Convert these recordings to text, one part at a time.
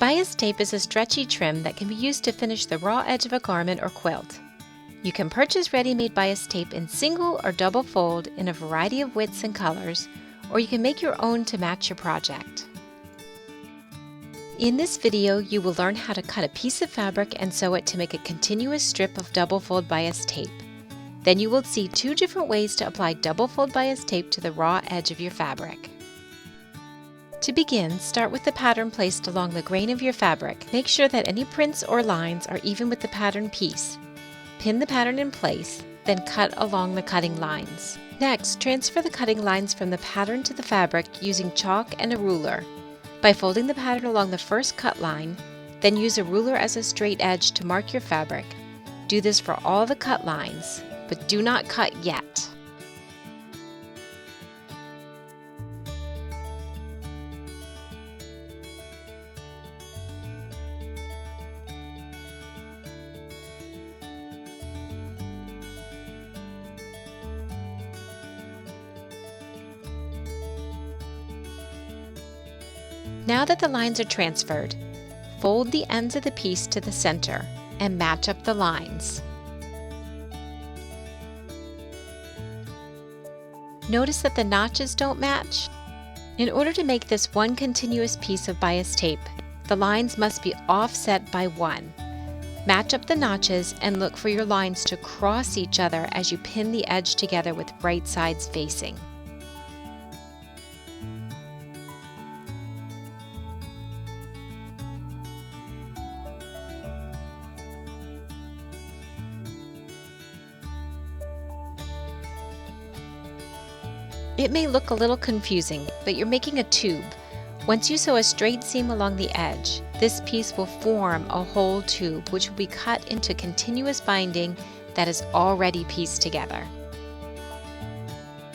Bias tape is a stretchy trim that can be used to finish the raw edge of a garment or quilt. You can purchase ready-made bias tape in single or double fold in a variety of widths and colors, or you can make your own to match your project. In this video, you will learn how to cut a piece of fabric and sew it to make a continuous strip of double fold bias tape. Then you will see two different ways to apply double fold bias tape to the raw edge of your fabric. To begin, start with the pattern placed along the grain of your fabric. Make sure that any prints or lines are even with the pattern piece. Pin the pattern in place, then cut along the cutting lines. Next, transfer the cutting lines from the pattern to the fabric using chalk and a ruler. By folding the pattern along the first cut line, then use a ruler as a straight edge to mark your fabric. Do this for all the cut lines, but do not cut yet. Now that the lines are transferred, fold the ends of the piece to the center and match up the lines. Notice that the notches don't match? In order to make this one continuous piece of bias tape, the lines must be offset by 1. Match up the notches and look for your lines to cross each other as you pin the edge together with right sides facing. It may look a little confusing, but you're making a tube. Once you sew a straight seam along the edge, this piece will form a whole tube which will be cut into continuous binding that is already pieced together.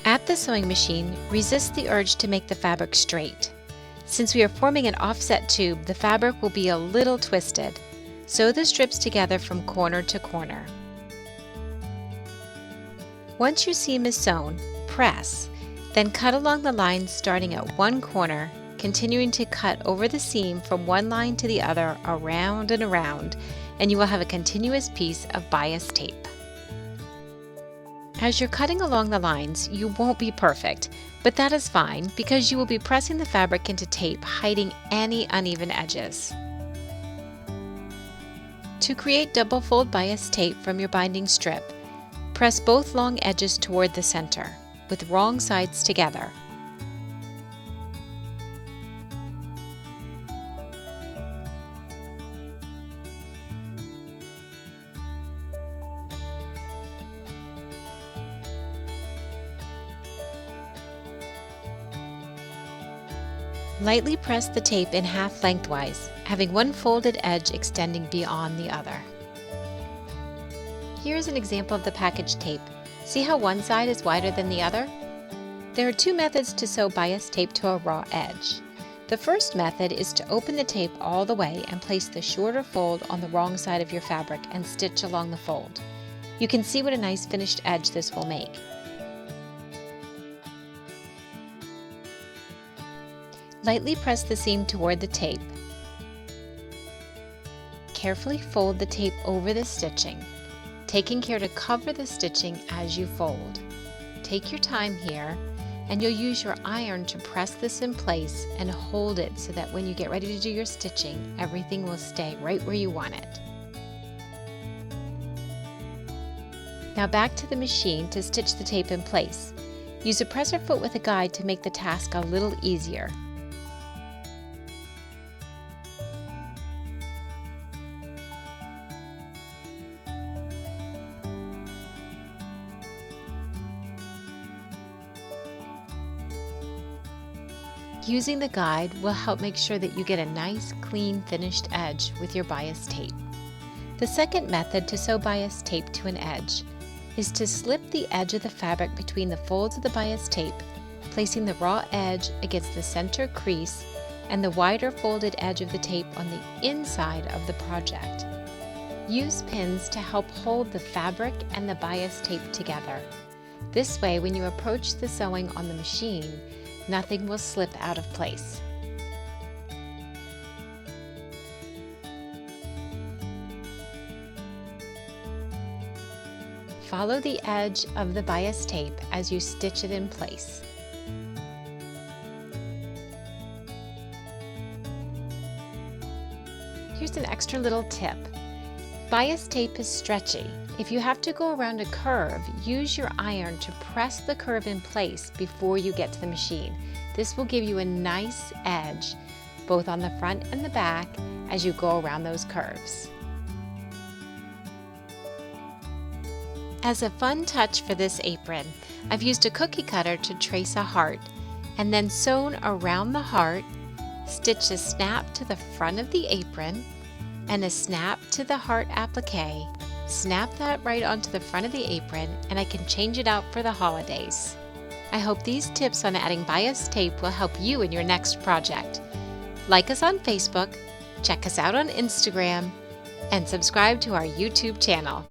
At the sewing machine, resist the urge to make the fabric straight. Since we are forming an offset tube, the fabric will be a little twisted. Sew the strips together from corner to corner. Once your seam is sewn, press. Then cut along the lines starting at one corner, continuing to cut over the seam from one line to the other, around and around, and you will have a continuous piece of bias tape. As you're cutting along the lines, you won't be perfect, but that is fine because you will be pressing the fabric into tape, hiding any uneven edges. To create double fold bias tape from your binding strip, press both long edges toward the center, with wrong sides together. Lightly press the tape in half lengthwise, having one folded edge extending beyond the other. Here is an example of the package tape. See how one side is wider than the other? There are two methods to sew bias tape to a raw edge. The first method is to open the tape all the way and place the shorter fold on the wrong side of your fabric and stitch along the fold. You can see what a nice finished edge this will make. Lightly press the seam toward the tape. Carefully fold the tape over the stitching, taking care to cover the stitching as you fold. Take your time here, and you'll use your iron to press this in place and hold it so that when you get ready to do your stitching, everything will stay right where you want it. Now back to the machine to stitch the tape in place. Use a presser foot with a guide to make the task a little easier. Using the guide will help make sure that you get a nice, clean, finished edge with your bias tape. The second method to sew bias tape to an edge is to slip the edge of the fabric between the folds of the bias tape, placing the raw edge against the center crease and the wider folded edge of the tape on the inside of the project. Use pins to help hold the fabric and the bias tape together. This way, when you approach the sewing on the machine, nothing will slip out of place. follow the edge of the bias tape as you stitch it in place. Here's an extra little tip. Bias tape is stretchy. If you have to go around a curve, use your iron to press the curve in place before you get to the machine. This will give you a nice edge, both on the front and the back, as you go around those curves. As a fun touch for this apron, I've used a cookie cutter to trace a heart, and then sewn around the heart, stitch a snap to the front of the apron, and a snap to the heart applique. Snap that right onto the front of the apron, and I can change it out for the holidays. I hope these tips on adding bias tape will help you in your next project. Like us on Facebook, check us out on Instagram, and subscribe to our YouTube channel.